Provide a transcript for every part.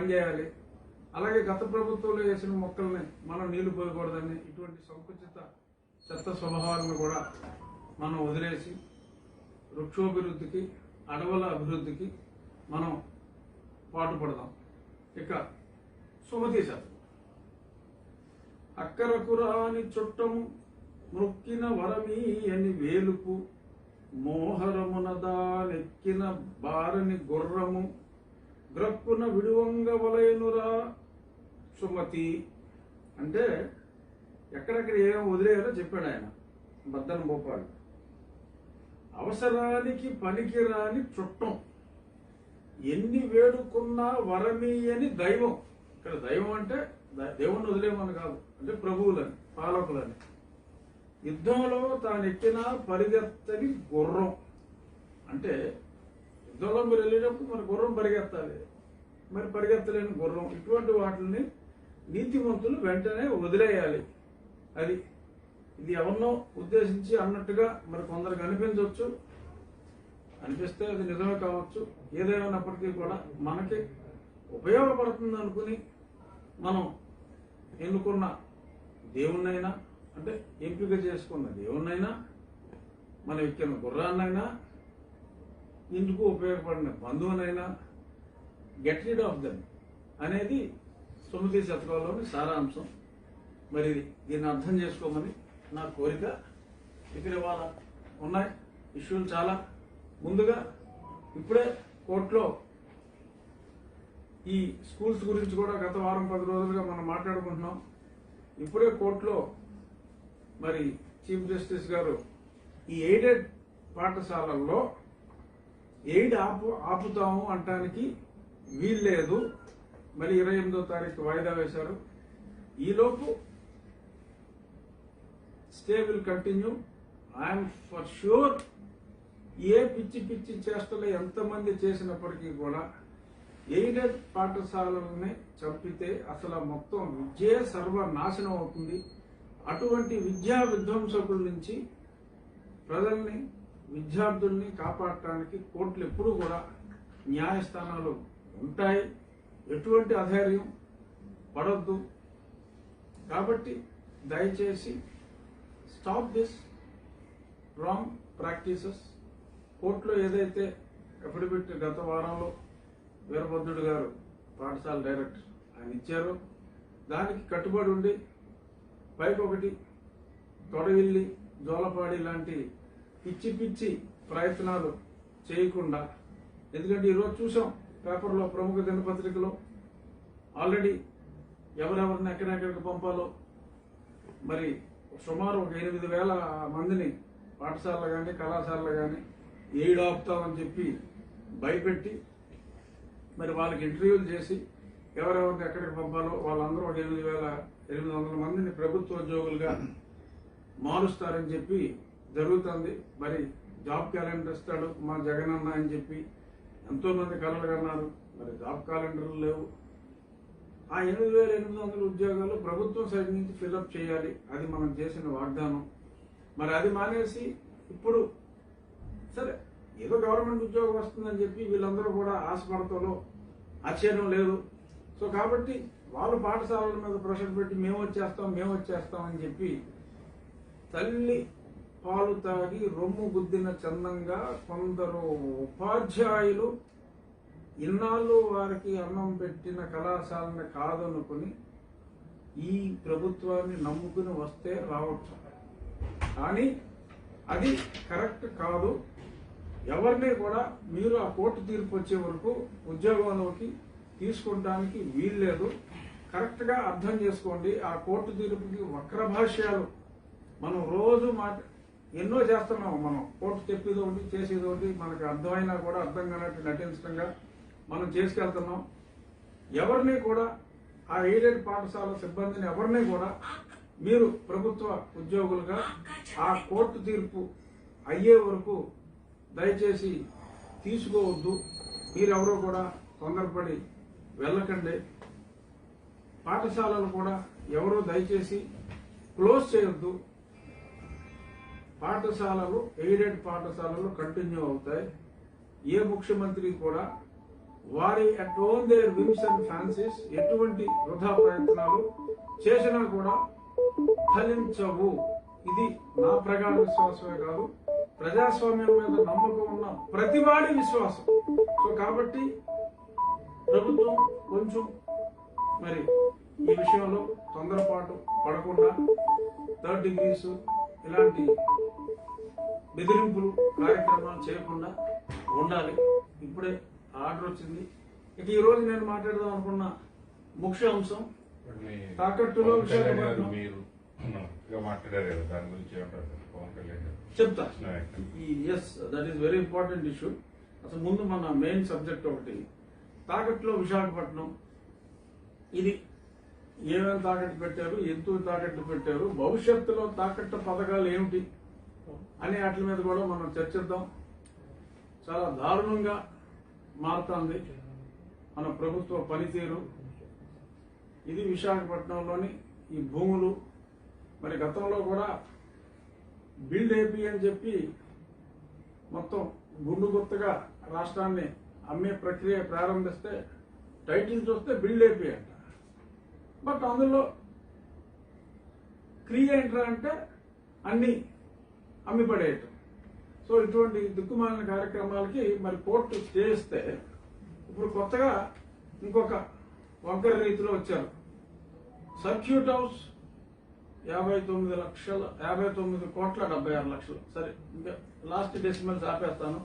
పనిచేయాలి. అలాగే గత ప్రభుత్వంలో వేసిన మొక్కల్ని మనం నీళ్లు పోయకూడదని ఇటువంటి సంకుచిత చెత్త స్వభావాలను కూడా మనం వదిలేసి వృక్షోభివృద్ధికి, అడవుల అభివృద్ధికి మనం పాటుపడదాం. ఇక సుమతి శతకం. అక్కరకు రాని చుట్టము మృక్కిన వరమీయని వేలుపు, మోహరమున దానెక్కిన బారని గుర్రము, గ్రక్కున విడువంగ వలయనురా సుమతి. అంటే ఎక్కడెక్కడ ఏమో వదిలేయాలో చెప్పాడు ఆయన బద్దన భూపాలు. అవసరానికి పనికిరాని చుట్టం, ఎన్ని వేడుకున్నా వరమీయని దైవం. ఇక్కడ దైవం అంటే దేవుణ్ణి వదిలేమని కాదు, అంటే ప్రభువులని, పాలకులని. యుద్ధంలో తాను ఎక్కిన పరిగెత్తని గుర్రం. అంటే యుద్ధంలో మీరు వెళ్ళేటప్పుడు మన గుర్రం పరిగెత్తాలి, మరి పరిగెత్తలేని గుర్రం. ఇటువంటి వాటిని నీతిమంతులు వెంటనే వదిలేయాలి. అది ఇది ఎవరినో ఉద్దేశించి అన్నట్టుగా మరి కొందరికి అనిపించవచ్చు, అనిపిస్తే అది నిజమే కావచ్చు. ఏదేమైనప్పటికీ కూడా మనకి ఉపయోగపడుతుంది అనుకుని మనం ఎన్నుకున్న దేవుణ్ణైనా, అంటే ఎంపిక చేసుకున్న దేవుణ్ణైనా, మనం ఎక్కిన గుర్రాన్నైనా, ఇందుకు ఉపయోగపడిన బంధువునైనా గెట్ రిడ్ ఆఫ్ దెమ్ అనేది సుమతి శతకంలోని సారాంశం. మరి దీన్ని అర్థం చేసుకోమని నా కోరిక. ఇక్కడ ఇవాళ ఉన్నాయి ఇష్యూలు చాలా. ముందుగా ఇప్పుడే కోర్టులో ఈ స్కూల్స్ గురించి కూడా గత వారం 10 రోజులుగా మనం మాట్లాడుకుంటున్నాం. ఇప్పుడే కోర్టులో మరి చీఫ్ జస్టిస్ గారు ఈ ఎయిడెడ్ పాఠశాలల్లో ఎయిడ్ ఆపుతాము అంటానికి వీల్లేదు, మరి 28వ తారీఖు వాయిదా వేశారు. ఈలోపు stay will continue. I'm for sure ఏ పిచ్చి పిచ్చి చేష్టలు ఎంతమంది చేసినప్పటికీ కూడా ఎయిడెడ్ పాఠశాలల్ని చంపితే అసలు మొత్తం విద్యే సర్వనాశనం అవుతుంది. అటువంటి విద్యా విధ్వంసకుల నుంచి ప్రజల్ని, విద్యార్థుల్ని కాపాడటానికి కోర్టులు ఎప్పుడూ కూడా న్యాయస్థానాలు ఉంటాయి. ఎటువంటి అధైర్యం పడొద్దు. కాబట్టి దయచేసి స్టాప్ దిస్ రాంగ్ ప్రాక్టీసెస్. కోర్టులో ఏదైతే అఫిడవిట్ గత వారంలో వీరభద్రుడు గారు పాఠశాల డైరెక్టర్ ఆయన ఇచ్చారో దానికి కట్టుబడి ఉండి పైకొకటి తొడవిల్లి, జోలపాడి లాంటి పిచ్చి పిచ్చి ప్రయత్నాలు చేయకుండా, ఎందుకంటే ఈరోజు చూసాం పేపర్లో, ప్రముఖ దినపత్రికలో ఆల్రెడీ ఎవరెవరిని ఎక్కడెక్కడికి పంపాలో మరి సుమారు 8,000 మందిని పాఠశాలలో కానీ కళాశాలలో కానీ ఎయిడ్ ఆపుతామని చెప్పి భయపెట్టి మరి వాళ్ళకి ఇంటర్వ్యూలు చేసి ఎవరెవరిని ఎక్కడికి పంపాలో వాళ్ళందరూ 8,800 మందిని ప్రభుత్వ ఉద్యోగులుగా మారుస్తారని చెప్పి జరుగుతుంది. మరి జాబ్ క్యాలెండర్ ఇస్తాడు మా జగన్ అన్న అని చెప్పి ఎంతో మంది కలలు కన్నారు. మరి జాబ్ క్యాలెండర్లు లేవు. ఆ 8,800 ఉద్యోగాలు ప్రభుత్వం సైడ్ నుంచి ఫిల్అప్ చేయాలి. అది మనం చేసిన వాగ్దానం. మరి అది మానేసి ఇప్పుడు సరే ఏదో గవర్నమెంట్ ఉద్యోగం వస్తుందని చెప్పి వీళ్ళందరూ కూడా ఆశపడతాలో ఆశ్చర్యం లేదు. సో కాబట్టి వాళ్ళు పాఠశాలల మీద ప్రెషర్ పెట్టి మేము వచ్చేస్తాం అని చెప్పి తల్లి పాలు తాగి రొమ్ము గుద్దిన చందంగా కొందరు ఉపాధ్యాయులు ఇన్నాళ్ళు వారికి అన్నం పెట్టిన కళాశాలని కాదనుకుని ఈ ప్రభుత్వాన్ని నమ్ముకుని వస్తే రావచ్చు. కానీ అది కరెక్ట్ కాదు. ఎవరిని కూడా మీరు ఆ కోర్టు తీర్పు వచ్చే వరకు ఉద్యోగంలోకి తీసుకుంటానికి వీల్లేదు. కరెక్ట్గా అర్థం చేసుకోండి. ఆ కోర్టు తీర్పుకి వక్ర భాష్యాలు మనం రోజు ఎన్నో చేస్తున్నాం. మనం కోర్టు చెప్పేది ఒకటి, చేసేది ఒకటి, మనకు అర్థమైనా కూడా అర్థం కానట్టు నటించడంగా మనం చేసుకెళ్తున్నాం. ఎవరిని కూడా ఆ ఎయిడెడ్ పాఠశాల సిబ్బందిని ఎవరిని కూడా మీరు ప్రభుత్వ ఉద్యోగులుగా ఆ కోర్టు తీర్పు అయ్యే వరకు దయచేసి తీసుకోవద్దు. మీరెవరో కూడా తొందరపడి వెళ్ళకండి. పాఠశాలలు కూడా ఎవరో దయచేసి క్లోజ్ చేయొద్దు. పాఠశాలలు, ఎయిడెడ్ పాఠశాలలు కంటిన్యూ అవుతాయి. ఏ ముఖ్యమంత్రి కూడా వారి at own there whims and fancies ఎటువంటి వృధా ప్రయత్నాలు చేసినా కూడా ఫలించవు. ఇది నా ప్రగాఢ విశ్వాసమే కాదు, ప్రజాస్వామ్యం మీద నమ్మకం ఉన్న ప్రతివాడి విశ్వాసం. సో కాబట్టి ప్రభుత్వం కొంచెం మరి ఈ విషయంలో తొందరపాటు పడకుండా 3rd డిగ్రీస్ ఇలాంటి బెదిరింపులు కార్యక్రమాలు చేయకుండా ఉండాలి. ఇప్పుడే ఆర్డర్ వచ్చింది. ఇక ఈ రోజు నేను మాట్లాడదాం అనుకున్న ముఖ్య అంశం తాకట్టులో చెప్తా. Yes, that is very important issue. అసలు ముందు మన మెయిన్ సబ్జెక్ట్ ఒకటి, తాకట్టులో విశాఖపట్నం. ఇది ఏమేమి తాకట్టు పెట్టారు, ఎంత తాకట్టు పెట్టారు, భవిష్యత్తులో తాకట్టు పథకాలు ఏమిటి అనే వాటి మీద కూడా మనం చర్చిద్దాం. చాలా దారుణంగా మారుతుంది మన ప్రభుత్వ పనితీరు. ఇది విశాఖపట్నంలోని ఈ భూములు. మరి గతంలో కూడా బిల్డ్ ఏపీ అని చెప్పి మొత్తం గుండు గుర్తుగా రాష్ట్రాన్ని అమ్మే ప్రక్రియ ప్రారంభిస్తే టైటిల్ చూస్తే బిల్డ్ ఏపీ అంట. బట్ అందులో క్రియ ఏంట్రా అంటే అన్ని అమ్మి పడేయటం. సో ఇటువంటి దిక్కుమాలిన కార్యక్రమాలకి మరి కోర్టు చేస్తే ఇప్పుడు కొత్తగా ఇంకొక వంకర రీతిలో వచ్చారు. Circuit house 59,76,76,00,000. సరే, ఇంకా లాస్ట్ డెసిమల్స్ ఆపేస్తాను.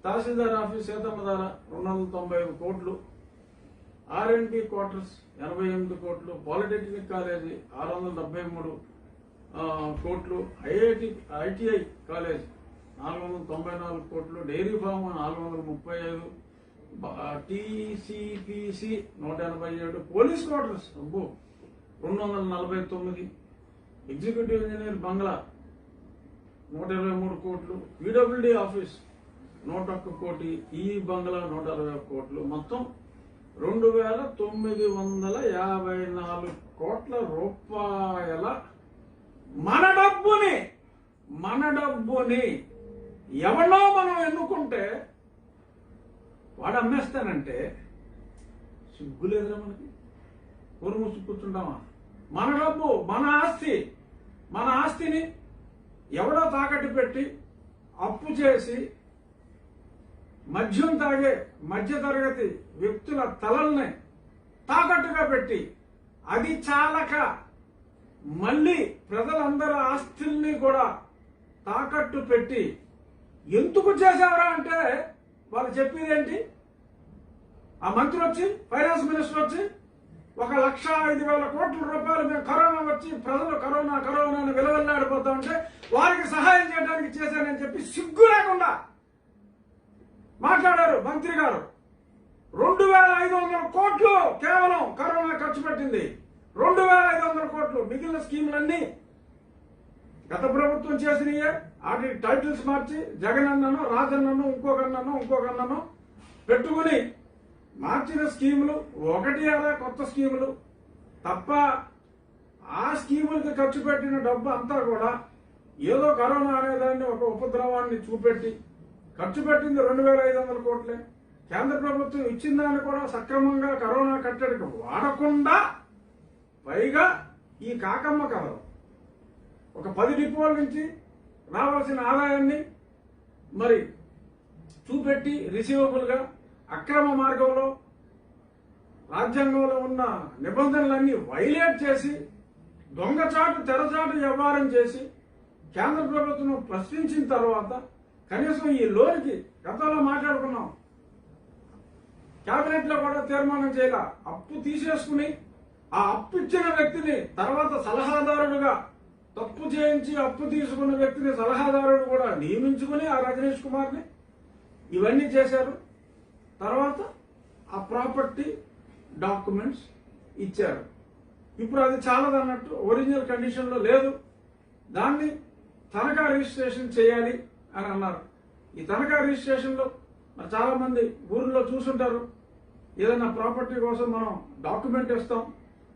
తహసీల్దార్ ఆఫీస్ సీతమ్మధార 295 కోట్లు, R&B క్వార్టర్స్ 88 కోట్లు, పాలిటెక్నిక్ కాలేజీ 673 కోట్లు, ITI కాలేజ్ 494 కోట్లు, dairy farm 435, TCPC 187, police quarters 249, executive engineer బంగ్లా 123 కోట్లు, PWD ఆఫీస్ 101 కోటి, ఈ బంగ్లా 160 కోట్లు, మొత్తం 2,954 కోట్ల రూపాయల మన డబ్బుని ఎవరో మనం ఎన్నుకుంటే వాడు అమ్మేస్తానంటే సిగ్గులేదురా మనకి? ఊరు మూసి కూర్చుంటామా? మన డబ్బు, మన ఆస్తిని ఎవడో తాకట్టు పెట్టి అప్పు చేసి మద్యం తాగే మధ్యతరగతి వ్యక్తుల తలల్ని తాకట్టుగా పెట్టి అది చాలక మళ్ళీ ప్రజలందరి ఆస్తుల్ని కూడా తాకట్టు పెట్టి ఎందుకు చేశారా అంటే వాళ్ళు చెప్పేది ఏంటి? ఆ మంత్రి వచ్చి, ఫైనాన్స్ మినిస్టర్ వచ్చి 1,05,000 కోట్ల రూపాయలు మేము కరోనా వచ్చి ప్రజలు కరోనా అని విలవెల్లాడిపోతా ఉంటే వారికి సహాయం చేయడానికి చేశానని చెప్పి సిగ్గు లేకుండా మాట్లాడారు మంత్రి గారు. 2,500 కోట్లు కేవలం కరోనా ఖర్చు పెట్టింది. 2,500 కోట్లు. మిగిలిన స్కీములన్నీ గత ప్రభుత్వం చేసినయే. వాటి టైటిల్స్ మార్చి జగన్ అన్నను, రాజన్నను, ఇంకొకన్నను పెట్టుకుని మార్చిన స్కీములు ఒకటి అలా కొత్త స్కీములు తప్ప ఆ స్కీములకి ఖర్చు పెట్టిన డబ్బు అంతా కూడా ఏదో కరోనా అనేదాన్ని ఒక ఉపద్రవాన్ని చూపెట్టి ఖర్చు పెట్టింది 2,500 కోట్లే. కేంద్ర ప్రభుత్వం ఇచ్చిన దాన్ని కూడా సక్రమంగా కరోనా కట్టడికి వాడకుండా పైగా ఈ కాకమ్మ కథలు ఒక 10 డిపోల నుంచి రావాల్సిన ఆదాయాన్ని మరి చూపెట్టి రిసీవబుల్గా అక్రమ మార్గంలో రాజ్యాంగంలో ఉన్న నిబంధనలన్నీ వైలేట్ చేసి దొంగచాటు తెరచాటు వ్యవహారం చేసి కేంద్ర ప్రభుత్వం ప్రశ్నించిన తర్వాత కనీసం ఈ లోన్కి గతంలో మాట్లాడుకున్నాం, కేబినెట్ లో కూడా తీర్మానం చేయాల. అప్పు తీసేసుకుని ఆ అప్పు ఇచ్చిన వ్యక్తిని తర్వాత సలహాదారుడుగా తప్పు చేయించి అప్పు తీసుకున్న వ్యక్తిని సలహాదారుడు కూడా నియమించుకుని ఆ రజనీష్ కుమార్ని ఇవన్నీ చేశారు. తర్వాత ఆ ప్రాపర్టీ డాక్యుమెంట్స్ ఇచ్చారు. ఇప్పుడు అది చాలదన్నట్టు ఒరిజినల్ కండిషన్లో లేదు, దాన్ని తనఖా రిజిస్ట్రేషన్ చేయాలి అని అన్నారు. ఈ తనఖా రిజిస్ట్రేషన్లో మరి చాలా మంది ఊర్లో చూసుంటారు. ఏదైనా ప్రాపర్టీ కోసం మనం డాక్యుమెంట్ ఇస్తాం,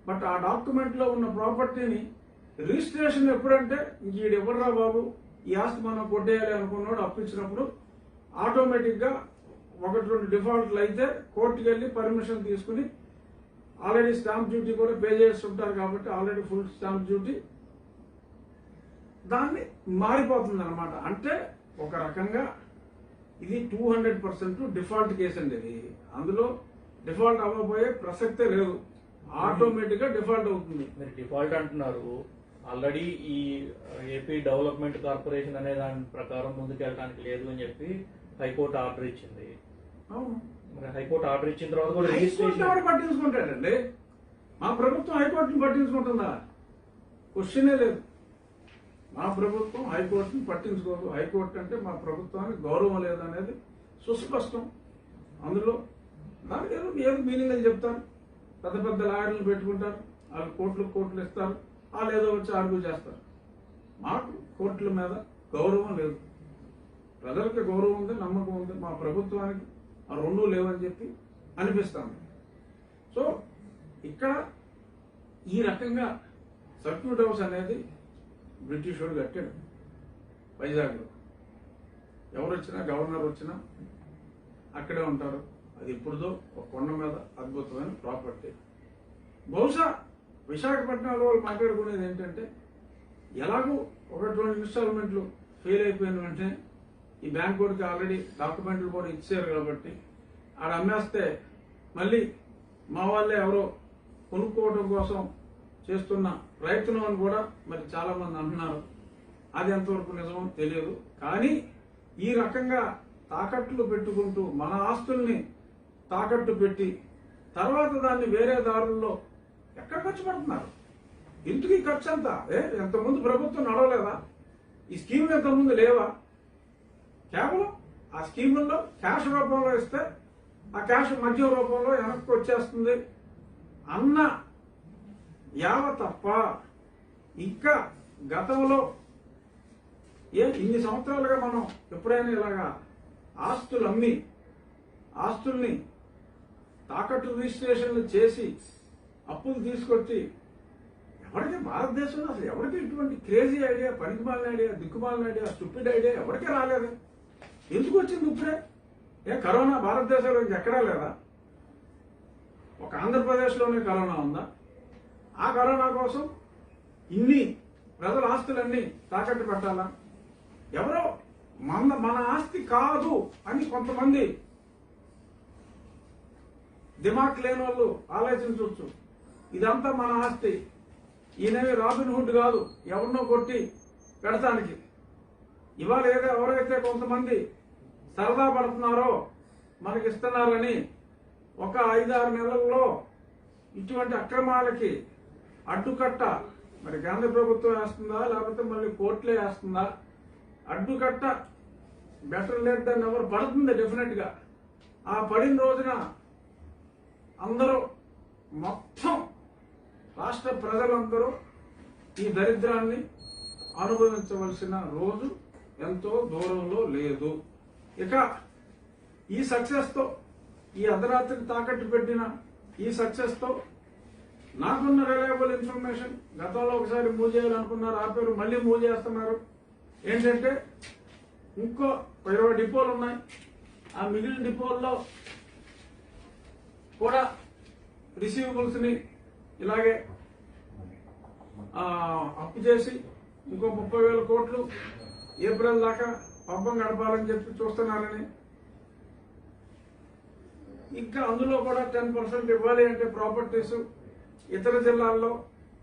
బట్ ఆ డాక్యుమెంట్లో ఉన్న ప్రాపర్టీని రిజిస్ట్రేషన్ ఎప్పుడంటే ఇంక ఈడు ఎవడరా బాబు ఈ ఆస్తి మనం కొట్టేయాలి అనుకున్నాడు అప్పించినప్పుడు ఆటోమేటిక్గా ఒకటి రెండు డిఫాల్ట్లు అయితే కోర్టుకు వెళ్ళి పర్మిషన్ తీసుకుని ఆల్రెడీ స్టాంప్ డ్యూటీ కూడా పే చేస్తుంటారు కాబట్టి ఆల్రెడీ ఫుల్ స్టాంప్ డ్యూటీ దాన్ని మారిపోతుంది అనమాట. అంటే ఒక రకంగా ఇది 200% డిఫాల్ట్ కేసు అండి. ఇది అందులో డిఫాల్ట్ అవ్వబోయే ప్రసక్తే లేదు, ఆటోమేటిక్ గా డిఫాల్ట్ అవుతుంది. మీరు డిఫాల్ట్ అంటున్నారు, ఆల్రెడీ ఈ ఏపీ డెవలప్మెంట్ కార్పొరేషన్ అనే దాని ప్రకారం ముందుకెళ్ళడానికి లేదు అని చెప్పి హైకోర్టు ఆర్డర్ ఇచ్చింది. అవును, మరి హైకోర్టు ఆర్డర్ ఇచ్చిన తర్వాత కూడా హైకోర్టు ఎవరు పట్టించుకుంటాడండి? మా ప్రభుత్వం హైకోర్టుని పట్టించుకుంటుందా? క్వశ్చనే లేదు. మా ప్రభుత్వం హైకోర్టుని పట్టించుకోదు. హైకోర్టు అంటే మా ప్రభుత్వానికి గౌరవం లేదనేది సుస్పష్టం. అందులో దానికి ఏదో మీనింగ్ అని చెప్తారు. పెద్ద పెద్ద లాయర్లు పెట్టుకుంటారు, వాళ్ళు కోట్లు ఇస్తారు, వాళ్ళు ఏదో వచ్చి ఆర్గ్యూ చేస్తారు. మాకు కోర్టుల మీద గౌరవం లేదు. ప్రజలకి గౌరవం ఉంది, నమ్మకం ఉంది. మా ప్రభుత్వానికి ఆ రెండూ లేవని చెప్పి అనిపిస్తాను. సో ఇక్కడ ఈ రకంగా సర్క్యూట్ హౌస్ అనేది బ్రిటిష్ వాడు కట్టాడు వైజాగ్లో. ఎవరు వచ్చినా, గవర్నర్ వచ్చినా అక్కడే ఉంటారు. అది ఇప్పుడుదో ఒక కొండ మీద అద్భుతమైన ప్రాపర్టీ. బహుశా విశాఖపట్నంలో వాళ్ళు మాట్లాడుకునేది ఏంటంటే, ఎలాగూ ఒకటి రెండు ఇన్స్టాల్మెంట్లు ఫెయిల్ అయిపోయిన వెంటనే ఈ బ్యాంక్ వాడికి ఆల్రెడీ డాక్యుమెంట్లు కూడా ఇచ్చారు కాబట్టి ఆడ అమ్మేస్తే మళ్ళీ మా వాళ్ళే ఎవరో కొనుక్కోవడం కోసం చేస్తున్న ప్రయత్నం అని కూడా మరి చాలా మంది అంటున్నారు. అది ఎంతవరకు నిజమో తెలియదు. కానీ ఈ రకంగా తాకట్లు పెట్టుకుంటూ మన ఆస్తుల్ని తాకట్టు పెట్టి తర్వాత దాన్ని వేరే దారుల్లో ఎక్కడ ఖర్చు పెడుతున్నారు? ఇంటికి ఖర్చు అంతా ఎంతమంది ప్రభుత్వం నడవలేదా? ఈ స్కీమ్ ఎంతమంది లేవా? కేవలం ఆ స్కీముల్లో క్యాష్ రూపంలో ఇస్తే ఆ క్యాష్ మద్యం రూపంలో వెనక్కి వచ్చేస్తుంది అన్న యావ తప్ప ఇంకా గతంలో ఇన్ని సంవత్సరాలుగా మనం ఎప్పుడైనా ఇలాగా ఆస్తులు అమ్మి ఆస్తుల్ని తాకట్టు రిజిస్ట్రేషన్లు చేసి అప్పులు తీసుకొచ్చి ఎవరికి భారతదేశంలో అసలు ఎవరికి ఇటువంటి క్రేజీ ఐడియా, పనికిమాలిన ఐడియా, దిక్కుమాలిన ఐడియా, స్టూపిడ్ ఐడియా ఎవరికీ రాలేదు. ఎందుకు వచ్చింది ఇప్పుడే? కరోనా భారతదేశంలో ఎక్కడా లేదా? ఒక ఆంధ్రప్రదేశ్లోనే కరోనా ఉందా? ఆ కరోనా కోసం ఇన్ని ప్రజల ఆస్తులన్నీ తాకట్టు పెట్టాలా? ఎవరో మన ఆస్తి కాదు అని కొంతమంది దిమాక్ లేని వాళ్ళు ఆలోచించవచ్చు. ఇదంతా మన ఆస్తి, ఈయనవి రాబిన్ హుడ్ కాదు ఎవరినో కొట్టి పెడతానికి. ఇవాళ ఎవరైతే కొంతమంది సరదా పడుతున్నారో మనకి ఇస్తున్నారని ఒక 5-6 నెలల్లో ఇటువంటి అక్రమాలకి అడ్డుకట్ట మరి కేంద్ర ప్రభుత్వం వేస్తుందా లేకపోతే మళ్ళీ కోర్టులే వేస్తుందా? అడ్డుకట్ట బెటర్ లేట్ దాన్ని ఎవరు పడుతుంది డెఫినెట్ గా. ఆ పడిన రోజున అందరూ మొత్తం రాష్ట్ర ప్రజలందరూ ఈ దరిద్రాన్ని అనుభవించవలసిన రోజు ఎంతో దూరంలో లేదు. ఇక ఈ సక్సెస్ తో, ఈ అర్ధరాత్రికి తాకట్టు పెట్టిన ఈ సక్సెస్ తో నాకున్న రిలయబుల్ ఇన్ఫర్మేషన్, గతంలో ఒకసారి మూవ్ చేయాలనుకున్నారు, ఆపేరు, మళ్ళీ మూవ్ చేస్తున్నారు. ఏంటంటే ఇంకో 20 డిపోలు ఉన్నాయి. ఆ మిగిలిన డిపోల్లో కూడా రిసీవబుల్స్ ని ఇలాగే అప్పు చేసి ఇంకో 30,000 కోట్లు ఏప్రిల్ దాకా పబ్బం గడపాలని చెప్పి చూస్తున్నారని, ఇంకా అందులో కూడా 10% ఇవ్వాలి అంటే ప్రాపర్టీస్ ఇతర జిల్లాల్లో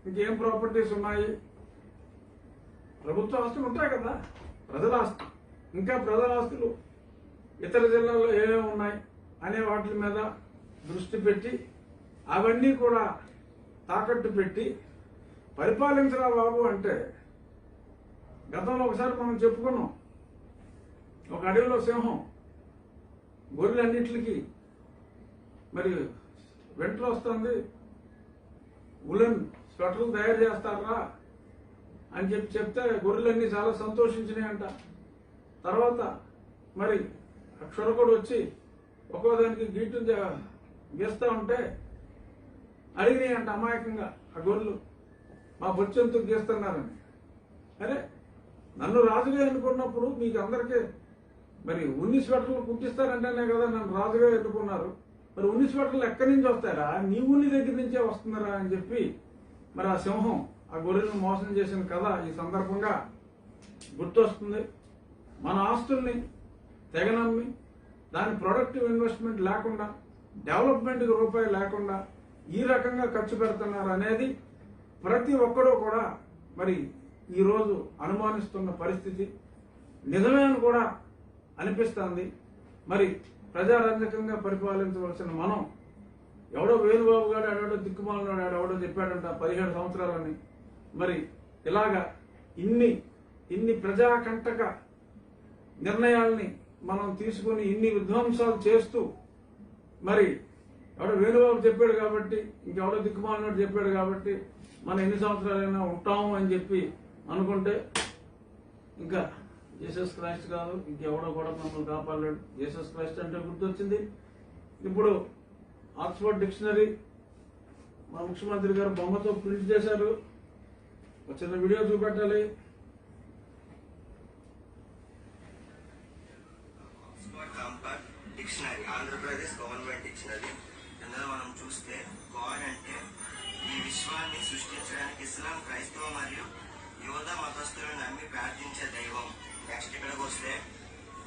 ఇంకేం ప్రాపర్టీస్ ఉన్నాయి? ప్రభుత్వ ఆస్తులు ఉంటాయి కదా, ప్రజల ఆస్తి, ఇంకా ప్రజల ఆస్తులు ఇతర జిల్లాల్లో ఏమేమి ఉన్నాయి అనే వాటి మీద దృష్టి పెట్టి అవన్నీ కూడా తాకట్టు పెట్టి పరిపాలించరా బాబు అంటే, గతంలో ఒకసారి మనం చెప్పుకున్నాం, ఒక అడవిలో సింహం గొర్రెలన్నిటికి మరి వెంటలో వస్తుంది, ఉలెన్ స్వెటర్లు తయారు చేస్తారా అని చెప్తే గొర్రెలన్నీ చాలా సంతోషించినాయంట. తర్వాత మరి క్షురకుడు వచ్చి ఒక్కో దానికి గీటు గీస్తా ఉంటే అడిగినాయి అంట అమాయకంగా ఆ గొర్రెలు, మా బొచ్చెందుకు గీస్తున్నారని. అరే, నన్ను రాజుగా అనుకున్నప్పుడు మీకు అందరికీ మరి ఉన్ని స్వెటర్లు కుట్టిస్తారంటేనే కదా నన్ను రాజుగా ఎన్నుకున్నారు. మరి ఉన్ని స్వెటర్లు ఎక్కడి నుంచి వస్తారా, నీ ఉన్ని దగ్గర నుంచే వస్తున్నారా అని చెప్పి మరి ఆ సింహం ఆ గొర్రెలను మోసం చేసిన కథ ఈ సందర్భంగా గుర్తొస్తుంది. మన ఆస్తుల్ని తెగనమ్మి దాని ప్రొడక్టివ్ ఇన్వెస్ట్మెంట్ లేకుండా, డెవలప్మెంట్కి రూపాయి లేకుండా ఈ రకంగా ఖర్చు పెడుతున్నారు అనేది ప్రతి ఒక్కరూ కూడా మరి ఈరోజు అనుమానిస్తున్న పరిస్థితి. నిజమే అని కూడా అనిపిస్తుంది. మరి ప్రజారంజకంగా పరిపాలించవలసిన మనం, ఎవడో వేణుబాబు గారు ఆడో దిక్కుమాలనాడు ఎవడో చెప్పాడంట 17 సంవత్సరాలని. మరి ఇలాగా ఇన్ని ప్రజాకంటక నిర్ణయాల్ని మనం తీసుకుని ఇన్ని విధ్వంసాలు చేస్తూ, మరి ఎవడో వేణుబాబు చెప్పాడు కాబట్టి, ఇంకెవడో దిక్కుమాలనాడు చెప్పాడు కాబట్టి మనం ఎన్ని సంవత్సరాలైనా ఉంటాము అని చెప్పి అనుకుంటే ఇంకా జీసస్ క్రైస్ట్ కాదు, ఇంకెవడో కూడా మమ్మల్ని కాపాడలేడు. జీసస్ క్రైస్ట్ అంటే గుర్తొచ్చింది ఇప్పుడు ఆక్స్ఫర్డ్ డిక్షనరీ మా ముఖ్యమంత్రి గారు బొమ్మతో ప్రింట్ చేశారు. ఒక చిన్న వీడియో చూపెట్టాలి. Dictionary, Andhra Pradesh government dictionary. ఇందులో మనం చూస్తే గాడ్ అంటే ఈ విశ్వాన్ని సృష్టించడానికి ఇస్లాం, క్రైస్తవ మరియు యోధ మతస్థులను నమ్మి ప్రార్థించే దైవం. నెక్స్ట్ ఇక్కడికి వస్తే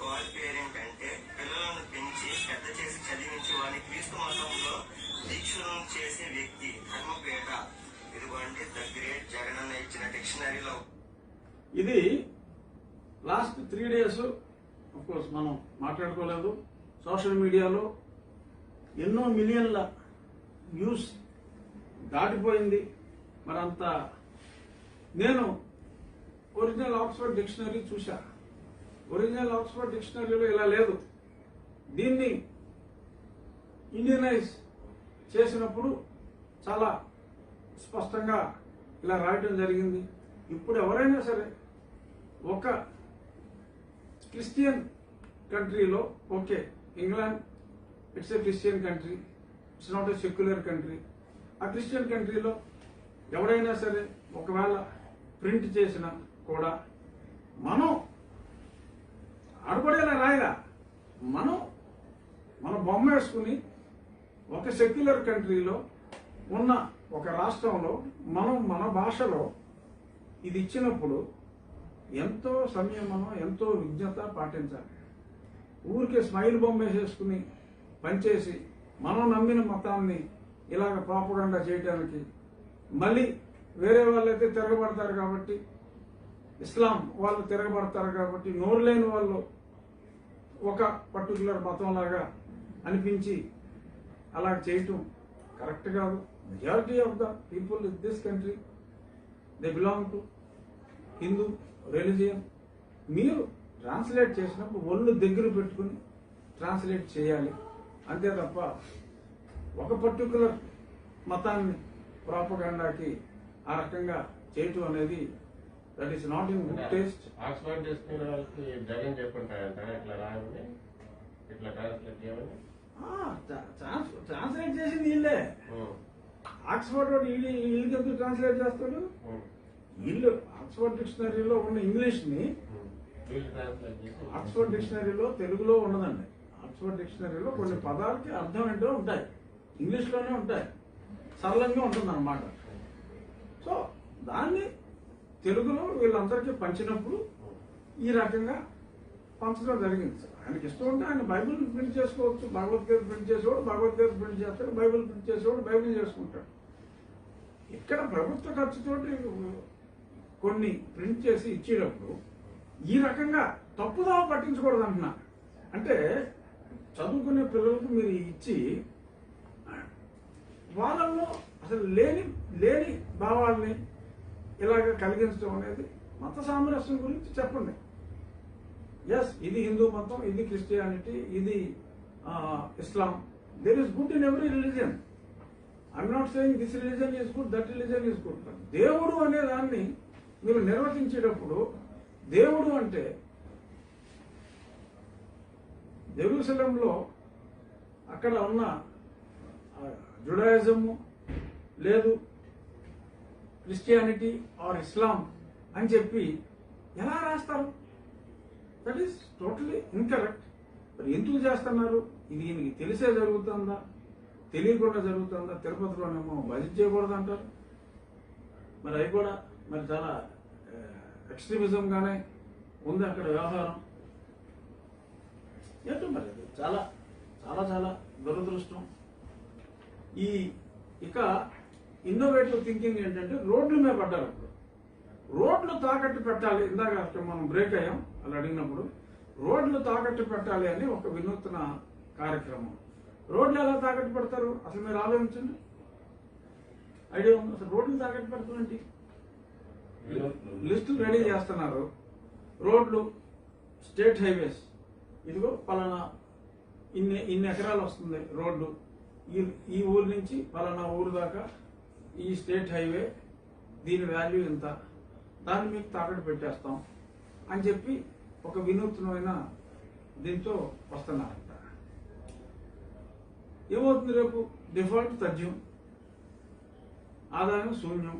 గాడ్ పేరెంట్ అంటే పిల్లలను పెంచి పెద్ద చేసి చదివించి వారిని క్రీస్తు మతంలో దీక్షలను చేసే వ్యక్తి. ధర్మపేట, ఇదిగోండి ద గ్రేట్ జగనన్న ఇచ్చిన డిక్షనరీలో. ఇది లాస్ట్ 3 days కోర్స్ మనం మాట్లాడుకోలేదు. సోషల్ మీడియాలో ఎన్నో మిలియన్ల వ్యూస్ దాటిపోయింది. మరంత నేను ఒరిజినల్ ఆక్స్ఫర్డ్ డిక్షనరీ చూశా. ఒరిజినల్ ఆక్స్ఫర్డ్ డిక్షనరీలో ఇలా లేదు. దీన్ని ఇండియనైజ్ చేసినప్పుడు చాలా స్పష్టంగా ఇలా రాయటం జరిగింది. ఇప్పుడు ఎవరైనా సరే ఒక క్రిస్టియన్ కంట్రీలో, okay England it's a Christian country, it's not a secular country. ఆ క్రిస్టియన్ కంట్రీలో ఎవరైనా సరే ఒకవేళ ప్రింట్ చేసినా కూడా మనం ఆడపడేలా రాయరా, మనం మన బొమ్మ వేసుకుని ఒక సెక్యులర్ కంట్రీలో ఉన్న ఒక రాష్ట్రంలో మనం మన భాషలో ఇది ఇచ్చినప్పుడు ఎంతో సంయమనం, ఎంతో విజ్ఞత పాటించాలి. ఊరికే స్మైల్ బొమ్మ వేసేసుకుని పనిచేసి మనం నమ్మిన మతాన్ని ఇలాగ ప్రాపగండా చేయడానికి, మళ్ళీ వేరే వాళ్ళైతే తిరగబడతారు కాబట్టి, ఇస్లాం వాళ్ళు తిరగబడతారు కాబట్టి, నోరు లేని వాళ్ళు ఒక పర్టికులర్ మతంలాగా అనిపించి అలా చేయటం కరెక్ట్ కాదు. Majority of the people in this country they belong to Hindu religion. మీరు ట్రాన్స్లేట్ చేసినప్పుడు ఒళ్ళు దగ్గర పెట్టుకుని ట్రాన్స్లేట్ చేయాలి, అంతే తప్ప ఒక పర్టికులర్ మతాన్ని ప్రాపగండాకి ఆ రకంగా చేయటం అనేది that is not in good taste. Oxford చేసుకునే వాళ్ళకి జగన్ చెప్పుంటారంట ఇట్లా రాయమని, ఇట్లా ట్రాన్స్లేట్ చేయమని. ట్రాన్స్లేట్ చేసింది వీళ్ళే. ఆక్స్ఫర్డ్ వీళ్ళకి ట్రాన్స్లేట్ చేస్తాడు. వీళ్ళు ఆక్స్ఫర్డ్ డిక్షనరీలో ఉన్న ఇంగ్లీష్ ని ఆక్స్ఫర్డ్ డిక్షనరీలో తెలుగులో ఉండదండి. ఆక్స్ఫర్డ్ డిక్షనరీలో కొన్ని పదాలకి అర్థం ఏంటో ఉంటాయి, ఇంగ్లీష్ లోనే ఉంటాయి, సరళంగా ఉంటుంది అన్నమాట. సో దాన్ని తెలుగులో వీళ్ళందరికీ పంచినప్పుడు ఈ రకంగా పంచడం జరిగింది. ఆయనకి ఇష్టం ఉంటే ఆయన బైబిల్ ప్రింట్ చేసుకోవచ్చు, భగవద్గీత ప్రింట్ చేసేవాడు భగవద్గీత ప్రింట్ చేస్తాడు, బైబిల్ ప్రింట్ చేసేవాడు బైబిల్ చేసుకుంటాడు. ఇక్కడ ప్రభుత్వ ఖర్చుతోటి కొన్ని ప్రింట్ చేసి ఇచ్చేటప్పుడు ఈ రకంగా తప్పుదావ పట్టించకూడదు అంటున్నా. అంటే చదువుకునే పిల్లలకు మీరు ఇచ్చి వాళ్ళల్లో అసలు లేని భావాల్ని ఇలాగ కలిగించడం అనేది మత సామరస్యం గురించి చెప్పండి. ఎస్, ఇది హిందూ మతం, ఇది క్రిస్టియానిటీ, ఇది ఇస్లాం. There is good in every religion. I'm not saying this religion is good, that religion is good. దేవుడు అనే దాన్ని మీరు నిర్వచించేటప్పుడు, దేవుడు అంటే జెరూసలంలో అక్కడ ఉన్న జుడాయిజము లేదు, క్రిస్టియానిటీ ఆర్ ఇస్లాం అని చెప్పి ఎలా రాస్తారు? That is totally incorrect. మరి ఎందుకు చేస్తున్నారు? ఇది ఈయనకి తెలిసే జరుగుతుందా, తెలియకుండా జరుగుతుందా? తిరుపతిలోనేమో బడ్జెట్ చేయకూడదు అంటారు. మరి అవి కూడా మరి చాలా ఎక్స్ట్రీమిజంగానే ఉంది అక్కడ వ్యవహారం. ఏంటో మరి అది చాలా చాలా చాలా దురదృష్టం. ఇక ఇన్నోవేటివ్ థింకింగ్ ఏంటంటే రోడ్ల మీద పడ్డారు. అప్పుడు రోడ్లు తాకట్టు పెట్టాలి, ఇందాక మనం బ్రేక్ అయ్యాం అలా అడిగినప్పుడు, రోడ్లు తాకట్టు పెట్టాలి అని ఒక వినూత్న కార్యక్రమం. రోడ్లు ఎలా తాకట్టు పెడతారు అసలు మీరు ఆలోచించండి. ఐడియా ఉంది? అసలు రోడ్లు తాకట్టు పెడతారంటే లిస్టు రెడీ చేస్తున్నారు. రోడ్లు, స్టేట్ హైవేస్, ఇదిగో పలానా ఇన్ని ఎకరాలు వస్తుంది రోడ్డు, ఈ ఊరు నుంచి పలానా ఊరు దాకా ఈ స్టేట్ హైవే, దీని వాల్యూ ఇంత, దాన్ని మీకు తాకట్టు పెట్టేస్తాం అని చెప్పి ఒక వినూత్నమైన దీంతో వస్తున్నారంట. ఏమవుతుంది రేపు? డిఫాల్ట్ తథ్యం, ఆదాయం శూన్యం.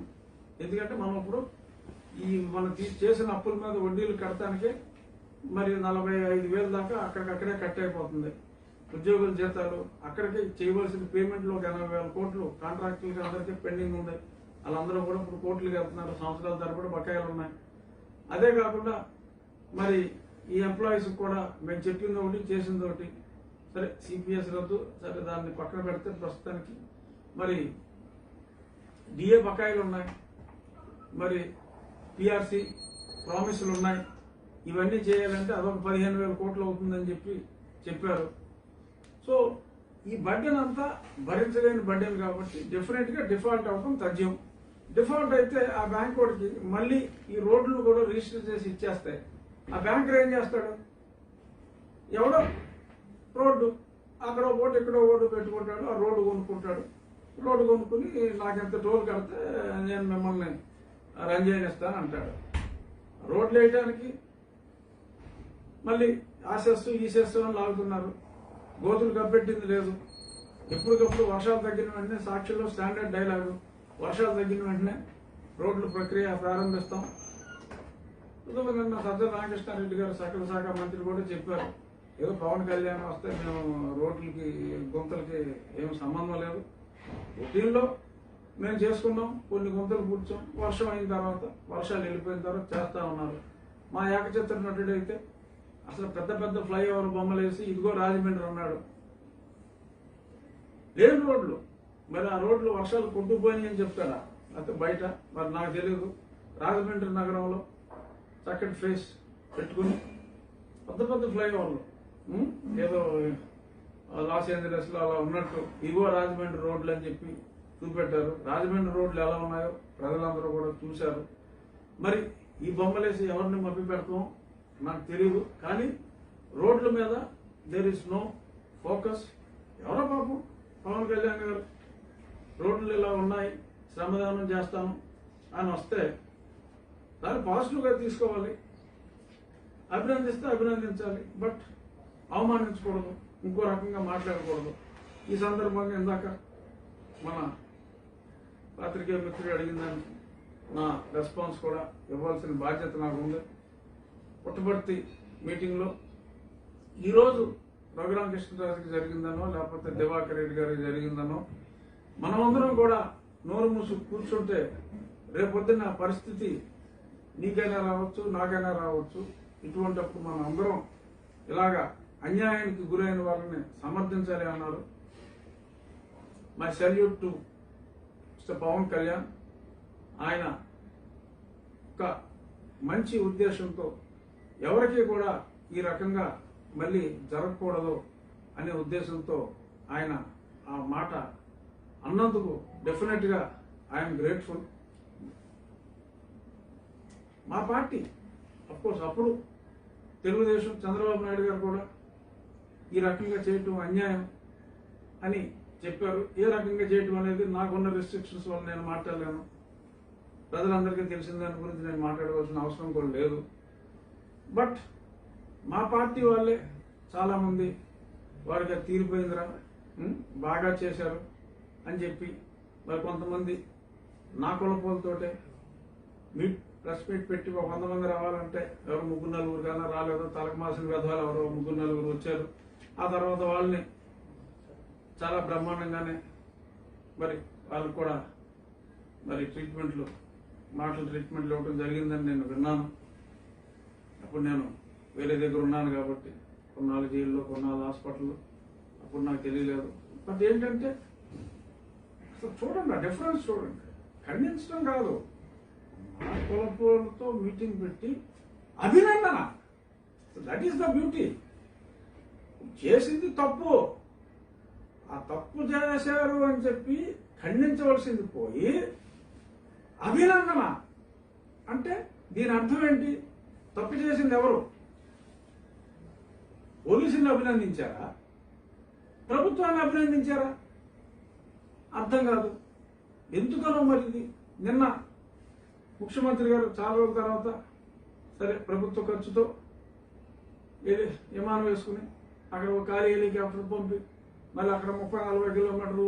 ఎందుకంటే మనం ఇప్పుడు మనం చేసిన అప్పుల మీద వడ్డీలు కడటానికే మరి 45,000 దాకా అక్కడికక్కడే కట్ అయిపోతుంది. ఉద్యోగుల జీతాలు, అక్కడికి చేయవలసిన పేమెంట్లు ఒక 80,000 కోట్లు కాంట్రాక్టులకి అందరికీ పెండింగ్ ఉంది. వాళ్ళందరూ కూడా ఇప్పుడు కోర్టులకు వెళ్తున్నారు, సంవత్సరాల తరబడి బకాయిలు ఉన్నాయి. అదే కాకుండా మరి ఈ ఎంప్లాయీస్ కూడా మేము చెప్పింది ఒకటి చేసింది ఒకటి. సరే సిపిఎస్ రద్దు, సరే దాన్ని పక్కన పెడితే ప్రస్తుతానికి మరి డిఏ బకాయిలు ఉన్నాయి, మరి పిఆర్సి ప్రామిసులు ఉన్నాయి. ఇవన్నీ చేయాలంటే అదొక 15,000 కోట్లు అవుతుందని చెప్పారు. సో ఈ బడ్డెన్ అంతా భరించలేని బడ్డెన్ కాబట్టి డెఫినెట్ గా డిఫాల్ట్ అవడం తథ్యం. డిఫాల్ట్ అయితే ఆ బ్యాంక్ వాడికి మళ్ళీ ఈ రోడ్లు కూడా రిజిస్టర్ చేసి ఇచ్చేస్తాయి. ఆ బ్యాంకర్ ఏం చేస్తాడు? ఎవడో రోడ్డు అక్కడ ఓటు ఇక్కడ ఓటు పెట్టుకుంటాడు, ఆ రోడ్డు కొనుక్కుంటాడు. రోడ్డు కొనుక్కుని నాకెంత టోల్ కడితే నేను మిమ్మల్ని రన్ చేయనిస్తాను అంటాడు. రోడ్లు వేయడానికి మళ్ళీ ఆ సెస్ ఈ సెస్ అని లాగుతున్నారు. గోతులు కప్పెట్టింది లేదు. ఎప్పటికప్పుడు వర్షాలు తగ్గిన వెంటనే సాక్షిలో స్టాండర్డ్ డైలాగు, వర్షాలు తగ్గిన వెంటనే రోడ్లు ప్రక్రియ ప్రారంభిస్తాం. నిన్న సజ్జల రామకృష్ణారెడ్డి గారు సకల శాఖ మంత్రి కూడా చెప్పారు, ఏదో పవన్ కళ్యాణ్ వస్తే మేము రోడ్లకి గుంతలకి ఏం సంబంధం లేదు, రొటీన్లో మేము చేసుకున్నాం, కొన్ని గుంతలు పూడ్చాం, వర్షం అయిన తర్వాత వర్షాలు వెళ్ళిపోయిన తర్వాత చేస్తా ఉన్నారు. మా ఏకచిత్ర నటుడు అయితే అసలు పెద్ద పెద్ద ఫ్లైఓవర్ బొమ్మలు వేసి ఇదిగో రాజమండ్రి అన్నాడు. లేని రోడ్లు, మరి ఆ రోడ్లు వర్షాలు కొట్టుకుపోయినాయి అని చెప్తాడా? అయితే బయట మరి నాకు తెలియదు. రాజమండ్రి నగరంలో చక్కటి ఫేస్ పెట్టుకుని పెద్ద పెద్ద ఫ్లైఓవర్లు, ఏదో లాస్ ఏంజలస్ లో అలా ఉన్నట్టు ఇగో రాజమండ్రి రోడ్లు అని చెప్పి చూపెట్టారు. రాజమండ్రి రోడ్లు ఎలా ఉన్నాయో ప్రజలందరూ కూడా చూశారు. మరి ఈ బొమ్మలేసి ఎవరిని మభ్య పెడతాం నాకు తెలియదు. కానీ రోడ్ల మీద దేర్ ఇస్ నో ఫోకస్. ఎవరో పాపం పవన్ కళ్యాణ్ గారు రోడ్లు ఇలా ఉన్నాయి, శ్రమదానం చేస్తాను అని వస్తే దాన్ని పాజిటివ్గా తీసుకోవాలి, అభినందిస్తే అభినందించాలి, బట్ అవమానించకూడదు, ఇంకో రకంగా మాట్లాడకూడదు. ఈ సందర్భంగా ఇందాక మన పాత్రికేయ మిత్రుడు అడిగిన దానికి నా రెస్పాన్స్ కూడా ఇవ్వాల్సిన బాధ్యత నాకు ఉంది. పుట్టపర్తి మీటింగ్లో ఈరోజు రఘురామ కృష్ణరాజుకి జరిగిందనో లేకపోతే దివాకర్ రెడ్డి గారికి జరిగిందనో మనమందరం కూడా నోరు మూసు కూర్చుంటే రేపొద్దున పరిస్థితి నీకైనా రావచ్చు, నాకైనా రావచ్చు. ఇటువంటిప్పుడు మనం అందరం ఇలాగా అన్యాయానికి గురైన వాళ్ళని సమర్థించాలి అన్నారు. My salute to mister Pawan Kalyan. ఆయన ఒక మంచి ఉద్దేశంతో ఎవరికి కూడా ఈ రకంగా మళ్ళీ జరగకూడదు అనే ఉద్దేశంతో ఆయన ఆ మాట అన్నందుకు డెఫినెట్ గా ఐఎమ్ గ్రేట్ఫుల్. మా పార్టీ అఫ్కోర్స్ అప్పుడు తెలుగుదేశం చంద్రబాబు నాయుడు గారు కూడా ఈ రకంగా చేయటం అన్యాయం అని చెప్పారు. ఏ రకంగా చేయటం అనేది నాకున్న రెస్ట్రిక్షన్స్ వల్ల నేను మాట్లాడలేను. ప్రజలందరికీ తెలిసిన దాని గురించి నేను మాట్లాడవలసిన అవసరం కూడా లేదు. బట్ మా పార్టీ వాళ్ళే చాలా మంది వారికి తీరిపోయిందిరా, బాగా చేశారు అని చెప్పి మరి కొంతమంది నా కొలపోలతోటే ప్రెస్ మీట్ పెట్టి ఒక 100 మంది రావాలంటే ఎవరు 3-4 కన్నా రాలేదు. తలకు మాసిన విధవాలు ఎవరో 3-4 వచ్చారు. ఆ తర్వాత వాళ్ళని చాలా బ్రహ్మాండంగానే మరి వాళ్ళు కూడా మరి ట్రీట్మెంట్లు ఇవ్వడం జరిగిందని నేను విన్నాను. అప్పుడు నేను వేరే దగ్గర ఉన్నాను కాబట్టి కొన్నాళ్ళు జైల్లో, కొన్నాళ్ళు హాస్పిటల్లో, అప్పుడు నాకు తెలియలేదు. బట్ ఏంటంటే అసలు చూడండి, ఆ డిఫరెన్స్ చూడండి. ఖండించడం కాదు, ఆ కులపోలతో మీటింగ్ పెట్టి అభినందన. That is the beauty. చేసింది తప్పు, ఆ తప్పు చేశారు అని చెప్పి ఖండించవలసింది పోయి అభినందన అంటే దీని అర్థం ఏంటి? తప్పు చేసింది ఎవరు? పోలీసుని అభినందించారా? ప్రభుత్వాన్ని అభినందించారా? అర్థం కాదు. ఎందుకనో మరి ఇది. నిన్న ముఖ్యమంత్రి గారు చాలా రోజుల తర్వాత సరే ప్రభుత్వ ఖర్చుతో విమానం వేసుకుని అక్కడ ఒక ఖాళీ హెలికాప్టర్ పంపి మళ్ళీ అక్కడ 30-40 కిలోమీటర్లు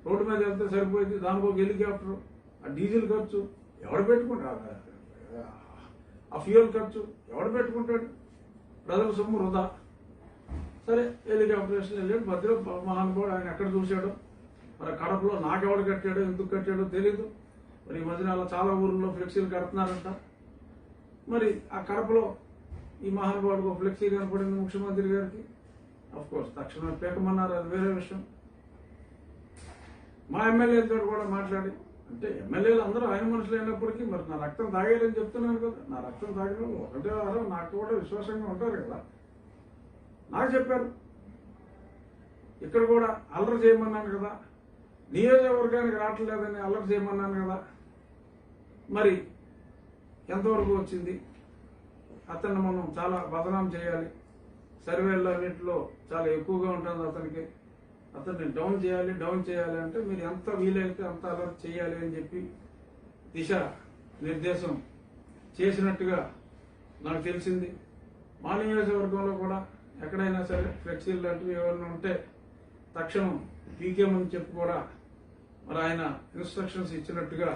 రోడ్డు మీద వెళ్తే సరిపోయింది. దానికి ఒక హెలికాప్టర్, ఆ డీజిల్ ఖర్చు ఎవడు పెట్టుకుంటాడు? ఆ ఫ్యూయల్ ఖర్చు ఎవడు పెట్టుకుంటాడు? ప్రజల సొమ్ము వృధా. సరే హెలికాప్టర్ వేసుకుని వెళ్ళాడు. మధ్యలో మహానుభావుడు ఆయన ఎక్కడ చూశాడో, మరి కడపలో నాకెవడు కట్టాడో, ఎందుకు కట్టాడో తెలీదు. మరి ఈ మధ్యన అలా చాలా ఊర్లో ఫ్లెక్సీలు కడుతున్నారంట. మరి ఆ కడపలో ఈ మహానుభావుడికి ఒక ఫ్లెక్సీ కనపడింది ముఖ్యమంత్రి గారికి. అఫ్ కోర్స్ తక్షణమే పేకమన్నారు, అది వేరే విషయం. మా ఎమ్మెల్యేలతో కూడా మాట్లాడి, అంటే ఎమ్మెల్యేలు అందరూ ఆయన మనుషులు అయినప్పటికీ మరి నా రక్తం తాగేయాలని చెప్తున్నాను కదా. నా రక్తం తాగిన ఒకటే వారం నాకు కూడా విశ్వాసంగా ఉంటారు కదా. నాకు చెప్పారు, ఇక్కడ కూడా అల్లరి చేయమన్నాను కదా, నియోజకవర్గానికి రావట్లేదని అల్లరి చేయమన్నాను కదా. మరి ఎంతవరకు వచ్చింది? అతన్ని మనం చాలా బదనాం చేయాలి, సర్వేల్లో అన్నింటిలో చాలా ఎక్కువగా ఉంటుంది అతనికి, అతన్ని డౌన్ చేయాలి అంటే మీరు ఎంత వీలైతే అంత అలర్ట్ చేయాలి అని చెప్పి దిశ నిర్దేశం చేసినట్టుగా నాకు తెలిసింది. మా నియోజకవర్గంలో కూడా ఎక్కడైనా సరే ఫ్లెక్సీలు లాంటివి ఏమైనా ఉంటే తక్షణం పీకేమని చెప్పి కూడా మరి ఆయన ఇన్స్ట్రక్షన్స్ ఇచ్చినట్టుగా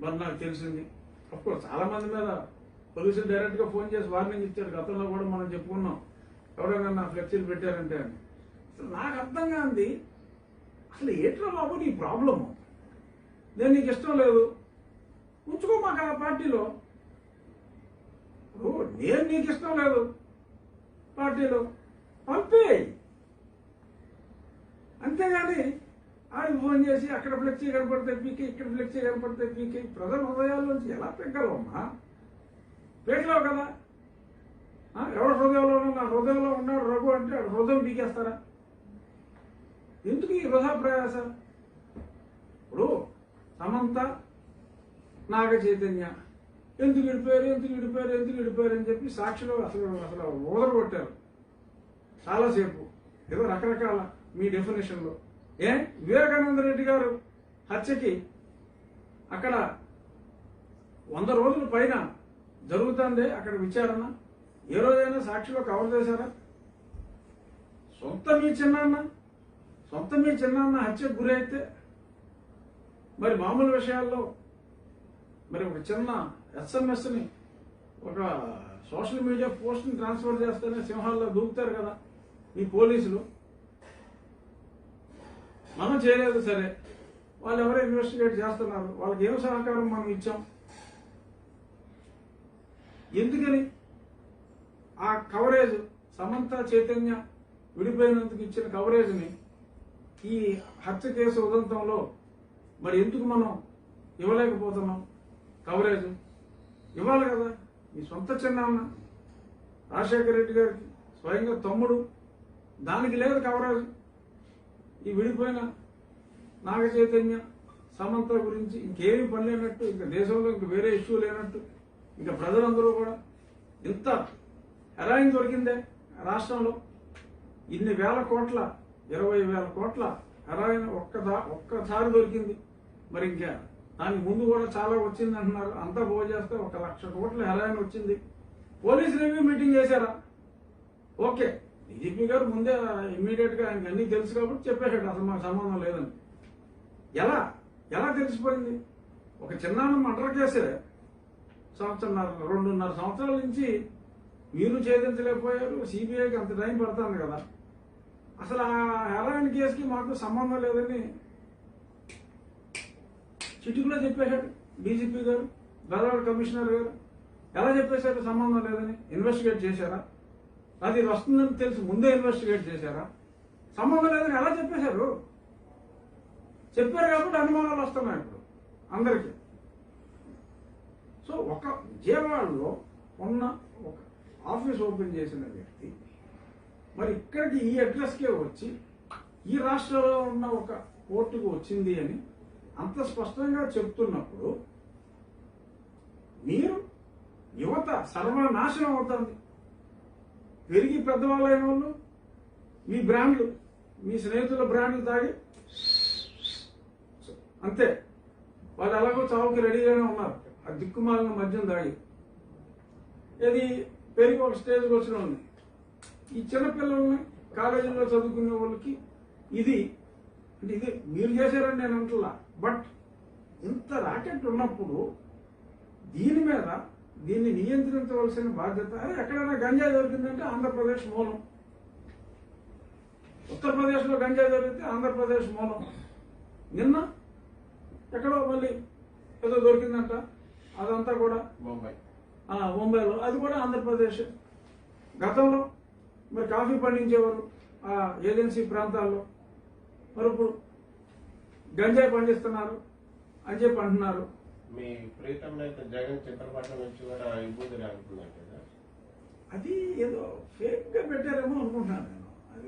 మరి నాకు తెలిసింది. అఫ్కోర్స్ చాలా మంది మీద పోలీసులు డైరెక్ట్గా ఫోన్ చేసి వార్నింగ్ ఇచ్చారు. గతంలో కూడా మనం చెప్పుకున్నాం, ఎవరైనా నా ఫ్లెక్సీలు పెట్టారంటే అని. అసలు నాకు అర్థం కాంది, అసలు ఏంట్రా బాబు నీ ప్రాబ్లము? నేను నీకు ఇష్టం లేదు, ఉంచుకో మాకు ఆ పార్టీలో. నేను నీకు ఇష్టం లేదు పార్టీలో, పంపేయి. అంతేగాని ఆయన ఫోన్ చేసి అక్కడ ఫ్లెక్సీ కనపడితే పీకే, ఇక్కడ ఫ్లెక్సీ కనపడితే పీకే. ప్రజల హృదయాల్లోంచి ఎలా పెగ్గలమ్మా? పేటలేవు కదా. ఎవరి హృదయంలో ఉన్నా, నా హృదయంలో ఉన్నాడు రఘు అంటే హృదయం పీకేస్తారా? ఎందుకు ఈ వృధా ప్రయాస? ఇప్పుడు సమంత, నాగ చైతన్య ఎందుకు విడిపోయారు అని చెప్పి సాక్షిలో అసలు ఊదర కొట్టారు చాలాసేపు, ఏదో రకరకాల మీ డెఫినేషన్లో. వివేకానంద రెడ్డి గారు హత్యకి అక్కడ 100 రోజుల పైన జరుగుతుందే అక్కడ విచారణ. ఏ రోజైనా సాక్షిలో కవర్ చేశారా? సొంత మీ చిన్నాన్న హత్యకు గురైతే మరి మామూలు విషయాల్లో మరి ఒక చిన్న SMS-ని ఒక సోషల్ మీడియా పోస్ట్ని ట్రాన్స్ఫర్ చేస్తేనే సింహాల్లో దూకుతారు కదా ఈ పోలీసులు. మనం చేయలేదు సరే, వాళ్ళు ఎవరో ఇన్వెస్టిగేట్ చేస్తున్నారు, వాళ్ళకి ఏం సహకారం మనం ఇచ్చాం? ఎందుకని ఆ కవరేజ్ సమంత చైతన్య విడిపోయినందుకు ఇచ్చిన కవరేజ్ని ఈ హత్య కేసు ఉదంతంలో మరి ఎందుకు మనం ఇవ్వలేకపోతున్నాం? కవరేజ్ ఇవ్వాలి కదా. మీ సొంత చిన్నాన్న రాజశేఖర రెడ్డి గారికి స్వయంగా తమ్ముడు, దానికి లేదు కవరేజ్. ఈ విడిపోయిన నాగ చైతన్య సమంత గురించి ఇంకేమీ పని లేనట్టు, ఇంకా దేశంలో ఇంక వేరే ఇష్యూ లేనట్టు, ఇంకా ప్రజలందరూ కూడా ఇంత హెరాయిన్ దొరికిందే రాష్ట్రంలో, ఇన్ని వేల కోట్ల 20,000 కోట్ల హెరాయిన్ ఒక్కసారి దొరికింది. మరి ఇంకా దానికి ముందు కూడా చాలా వచ్చింది అంటున్నారు. అంతా పోగు చేస్తే 1,00,000 కోట్ల హెరాయిన్ వచ్చింది. పోలీస్ రివ్యూ మీటింగ్ చేశారా? ఓకే, డీజీపీ గారు ముందే ఇమ్మీడియట్ గా ఆయనకి అన్ని తెలుసు కాబట్టి చెప్పేశాడు అసలు మాకు సంబంధం లేదని. ఎలా తెలిసిపోయింది? ఒక చిన్నాన్న మర్డర్ కేసే రెండున్నర సంవత్సరాల నుంచి మీరు ఛేదించలేకపోయారు. సిబిఐకి అంత టైం పడుతుంది కదా. అసలు ఆ హెరాయిన్ కేసుకి మాకు సంబంధం లేదని చిటికలో చెప్పేశాడు డీజీపీ గారు, దళాల కమిషనర్ గారు. ఎలా చెప్పేశారు సంబంధం లేదని? ఇన్వెస్టిగేట్ చేశారా? అది వస్తుందని తెలిసి ముందే ఇన్వెస్టిగేట్ చేశారా? సంబంధం లేదని ఎలా చెప్పేశారు? చెప్పారు కాబట్టి అనుమానాలు వస్తున్నాయి ఇప్పుడు అందరికీ. సో ఒక విజయవాడలో ఉన్న ఒక ఆఫీస్ ఓపెన్ చేసిన వ్యక్తి మరి ఇక్కడికి ఈ అడ్రస్కే వచ్చి ఈ రాష్ట్రంలో ఉన్న ఒక కోర్టుకు వచ్చింది అని అంత స్పష్టంగా చెప్తున్నప్పుడు మీరు యువత సర్వనాశనం అవుతుంది. పెరిగి పెద్దవాళ్ళు అయిన వాళ్ళు మీ బ్రాండ్లు, మీ స్నేహితుల బ్రాండ్లు తాగి అంతే, వాళ్ళు ఎలాగో చావుకి రెడీగానే ఉన్నారు. ఆ దిక్కుమాలిన మద్యం తాగి ఇది పెరిగి ఒక స్టేజ్కి వచ్చిన ఉంది. ఈ చిన్నపిల్లల్ని కాలేజీలో చదువుకునే వాళ్ళకి ఇది అంటే ఇది మీరు చేశారని నేను అంటున్నా. బట్ ఇంత రాకెట్ ఉన్నప్పుడు దీని మీద దీన్ని నియంత్రించవలసిన బాధ్యత. ఎక్కడైనా గంజాయి దొరికిందంటే ఆంధ్రప్రదేశ్ మూలం, ఉత్తరప్రదేశ్లో గంజాయి దొరికితే ఆంధ్రప్రదేశ్ మూలం. నిన్న ఎక్కడో మళ్ళీ ఏదో దొరికిందంట, అదంతా కూడా ముంబైలో, అది కూడా ఆంధ్రప్రదేశ్. గతంలో మరి కాఫీ పండించేవారు ఆ ఏజెన్సీ ప్రాంతాల్లో, మరి ఇప్పుడు గంజాయి పండిస్తున్నారు అని చెప్పి అంటున్నారు. మీ ప్రీతం అయితే జగన్ చిత్రపటం నుంచి కూడా ఇబ్బంది రాకుందంటే అది ఏదో ఫేక్ గా పెట్టారేమో అనుకుంటున్నాను నేను. అది